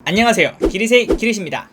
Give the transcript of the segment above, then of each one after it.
안녕하세요, 기리세이 기리시입니다.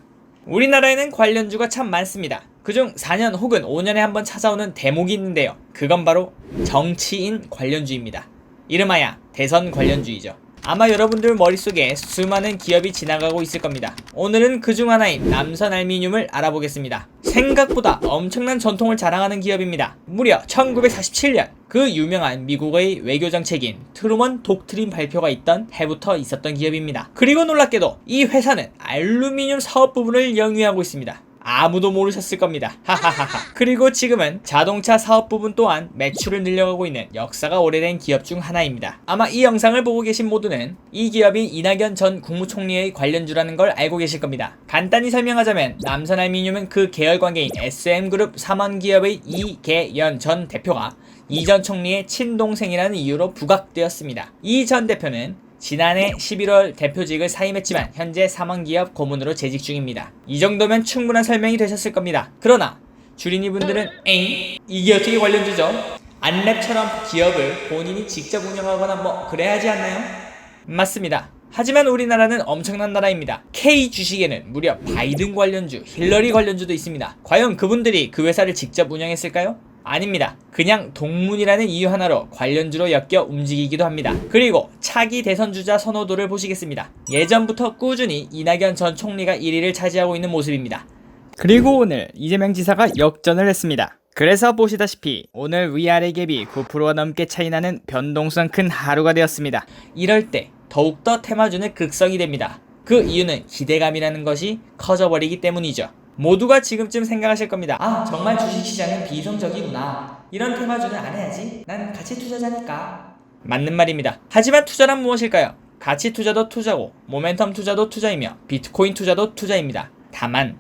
우리나라에는 관련주가 참 많습니다. 그중 4년 혹은 5년에 한번 찾아오는 대목이 있는데요. 그건 바로 정치인 관련주입니다. 이름하여 대선 관련주이죠. 아마 여러분들 머릿속에 수많은 기업이 지나가고 있을 겁니다. 오늘은 그중 하나인 남선알미늄을 알아보겠습니다. 생각보다 엄청난 전통을 자랑하는 기업입니다. 무려 1947년 그 유명한 미국의 외교정책인 트루먼 독트린 발표가 있던 해부터 있었던 기업입니다. 그리고 놀랍게도 이 회사는 알루미늄 사업 부분을 영위하고 있습니다. 아무도 모르셨을 겁니다. 하하하하. 그리고 지금은 자동차 사업 부분 또한 매출을 늘려가고 있는 역사가 오래된 기업 중 하나입니다. 아마 이 영상을 보고 계신 모두는 이 기업이 이낙연 전 국무총리의 관련주라는 걸 알고 계실 겁니다. 간단히 설명하자면 남선알미늄은 그 계열 관계인 SM그룹 삼원기업의 이계연 전 대표가 이 전 총리의 친동생이라는 이유로 부각되었습니다. 이 전 대표는 지난해 11월 대표직을 사임했지만 현재 삼원기업 고문으로 재직 중입니다. 이 정도면 충분한 설명이 되셨을 겁니다. 그러나 주린이분들은 에잉? 이게 어떻게 관련주죠? 안랩처럼 기업을 본인이 직접 운영하거나 뭐 그래야 하지 않나요? 맞습니다. 하지만 우리나라는 엄청난 나라입니다. K 주식에는 무려 바이든 관련주, 힐러리 관련주도 있습니다. 과연 그분들이 그 회사를 직접 운영했을까요? 아닙니다. 그냥 동문이라는 이유 하나로 관련주로 엮여 움직이기도 합니다. 그리고 차기 대선주자 선호도를 보시겠습니다. 예전부터 꾸준히 이낙연 전 총리가 1위를 차지하고 있는 모습입니다. 그리고 오늘 이재명 지사가 역전을 했습니다. 그래서 보시다시피 오늘 위아래 갭이 9%가 넘게 차이나는 변동성 큰 하루가 되었습니다. 이럴 때 더욱더 테마주는 극성이 됩니다. 그 이유는 기대감이라는 것이 커져버리기 때문이죠. 모두가 지금쯤 생각하실 겁니다. 아, 정말 주식시장은 비이성적이구나. 이런 테마주는 안 해야지. 난 가치 투자자니까. 맞는 말입니다. 하지만 투자란 무엇일까요? 가치 투자도 투자고 모멘텀 투자도 투자이며 비트코인 투자도 투자입니다. 다만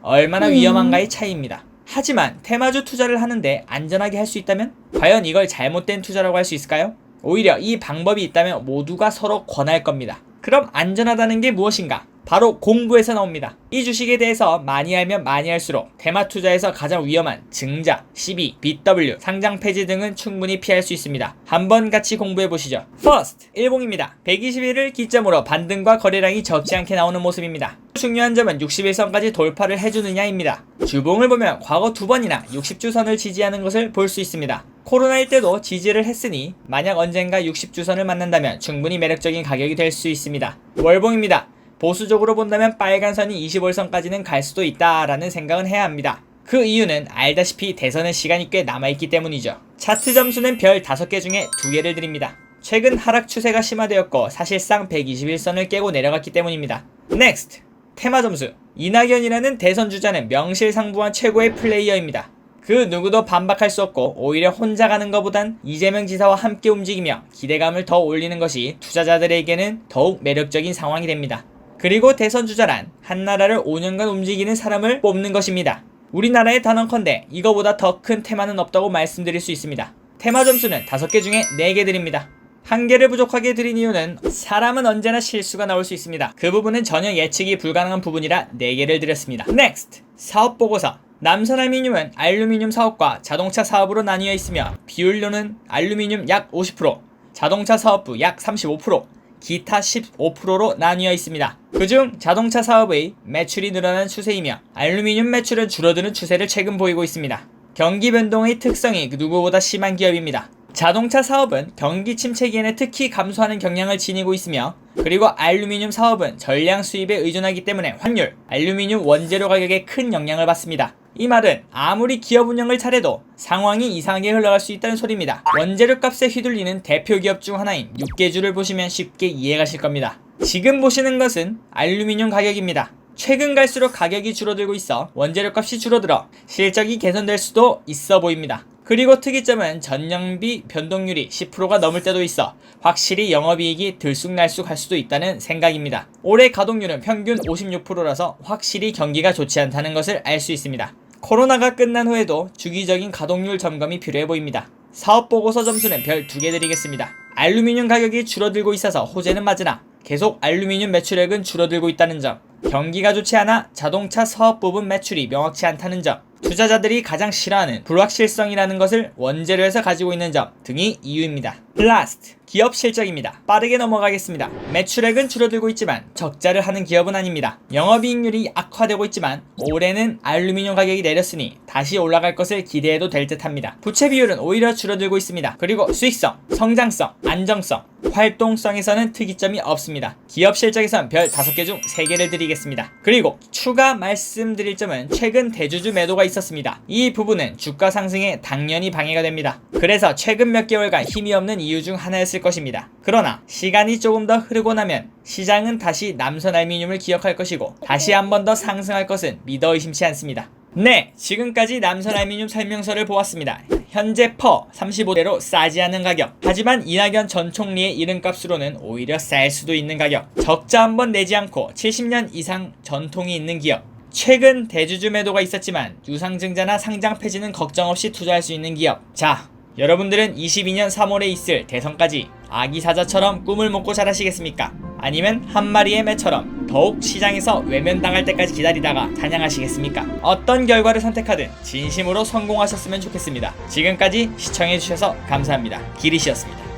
얼마나 위험한가의 차이입니다. 하지만 테마주 투자를 하는데 안전하게 할 수 있다면? 과연 이걸 잘못된 투자라고 할 수 있을까요? 오히려 이 방법이 있다면 모두가 서로 권할 겁니다. 그럼 안전하다는 게 무엇인가? 바로 공부에서 나옵니다. 이 주식에 대해서 많이 알면 많이 할수록 테마 투자에서 가장 위험한 증자, 시비, BW, 상장 폐지 등은 충분히 피할 수 있습니다. 한번 같이 공부해보시죠. First, 일봉입니다. 120일을 기점으로 반등과 거래량이 적지 않게 나오는 모습입니다. 중요한 점은 61선까지 돌파를 해주느냐입니다. 주봉을 보면 과거 2번이나 60주선을 지지하는 것을 볼 수 있습니다. 코로나일 때도 지지를 했으니 만약 언젠가 60주선을 만난다면 충분히 매력적인 가격이 될 수 있습니다. 월봉입니다. 보수적으로 본다면 빨간선이 25일선까지는 갈 수도 있다라는 생각은 해야 합니다. 그 이유는 알다시피 대선의 시간이 꽤 남아있기 때문이죠. 차트 점수는 별 5개 중에 2개를 드립니다. 최근 하락 추세가 심화되었고 사실상 121선을 깨고 내려갔기 때문입니다. Next! 테마 점수. 이낙연이라는 대선 주자는 명실상부한 최고의 플레이어입니다. 그 누구도 반박할 수 없고 오히려 혼자 가는 것보단 이재명 지사와 함께 움직이며 기대감을 더 올리는 것이 투자자들에게는 더욱 매력적인 상황이 됩니다. 그리고 대선 주자란 한 나라를 5년간 움직이는 사람을 뽑는 것입니다. 우리나라의 단언컨대 이거보다 더 큰 테마는 없다고 말씀드릴 수 있습니다. 테마 점수는 5개 중에 4개 드립니다. 1개를 부족하게 드린 이유는 사람은 언제나 실수가 나올 수 있습니다. 그 부분은 전혀 예측이 불가능한 부분이라 4개를 드렸습니다. Next! 사업 보고서. 남선알미늄은 알루미늄 사업과 자동차 사업으로 나뉘어 있으며 비율로는 알루미늄 약 50%, 자동차 사업부 약 35%, 기타 15%로 나뉘어 있습니다. 그중 자동차 사업의 매출이 늘어나는 추세이며 알루미늄 매출은 줄어드는 추세를 최근 보이고 있습니다. 경기 변동의 특성이 누구보다 심한 기업입니다. 자동차 사업은 경기 침체기에는 특히 감소하는 경향을 지니고 있으며 그리고 알루미늄 사업은 전량 수입에 의존하기 때문에 환율, 알루미늄 원재료 가격에 큰 영향을 받습니다. 이 말은 아무리 기업 운영을 잘해도 상황이 이상하게 흘러갈 수 있다는 소리입니다. 원재료 값에 휘둘리는 대표 기업 중 하나인 육개주를 보시면 쉽게 이해가실 겁니다. 지금 보시는 것은 알루미늄 가격입니다. 최근 갈수록 가격이 줄어들고 있어 원재료 값이 줄어들어 실적이 개선될 수도 있어 보입니다. 그리고 특이점은 전년비 변동률이 10%가 넘을 때도 있어 확실히 영업이익이 들쑥날쑥할 수도 있다는 생각입니다. 올해 가동률은 평균 56%라서 확실히 경기가 좋지 않다는 것을 알 수 있습니다. 코로나가 끝난 후에도 주기적인 가동률 점검이 필요해 보입니다. 사업보고서 점수는 별 2개 드리겠습니다. 알루미늄 가격이 줄어들고 있어서 호재는 맞으나 계속 알루미늄 매출액은 줄어들고 있다는 점, 경기가 좋지 않아 자동차 사업 부분 매출이 명확치 않다는 점, 투자자들이 가장 싫어하는 불확실성이라는 것을 원재료 에서 가지고 있는 점 등이 이유입니다. 라스트, 기업 실적입니다. 빠르게 넘어가겠습니다. 매출액은 줄어들고 있지만 적자를 하는 기업은 아닙니다. 영업이익률이 악화되고 있지만 올해는 알루미늄 가격이 내렸으니 다시 올라갈 것을 기대해도 될 듯합니다. 부채 비율은 오히려 줄어들고 있습니다. 그리고 수익성, 성장성, 안정성, 활동성에서는 특이점이 없습니다. 기업 실적에선 별 5개 중 3개를 드리겠습니다. 그리고 추가 말씀드릴 점은 최근 대주주 매도가 있었습니다. 이 부분은 주가 상승에 당연히 방해가 됩니다. 그래서 최근 몇 개월간 힘이 없는 이유 중 하나였을 것입니다. 그러나 시간이 조금 더 흐르고 나면 시장은 다시 남선알루미늄을 기억할 것이고 다시 한 번 더 상승할 것은 믿어 의심치 않습니다. 네, 지금까지 남선알루미늄 설명서를 보았습니다. 현재 퍼 35대로 싸지 않은 가격, 하지만 이낙연 전 총리의 이름값으로는 오히려 쌀 수도 있는 가격, 적자 한번 내지 않고 70년 이상 전통이 있는 기업, 최근 대주주 매도가 있었지만 유상증자나 상장 폐지는 걱정 없이 투자할 수 있는 기업. 자, 여러분들은 22년 3월에 있을 대선까지 아기 사자처럼 꿈을 먹고 자라시겠습니까? 아니면 한 마리의 매처럼 더욱 시장에서 외면당할 때까지 기다리다가 사냥하시겠습니까? 어떤 결과를 선택하든 진심으로 성공하셨으면 좋겠습니다. 지금까지 시청해주셔서 감사합니다. 기리시였습니다.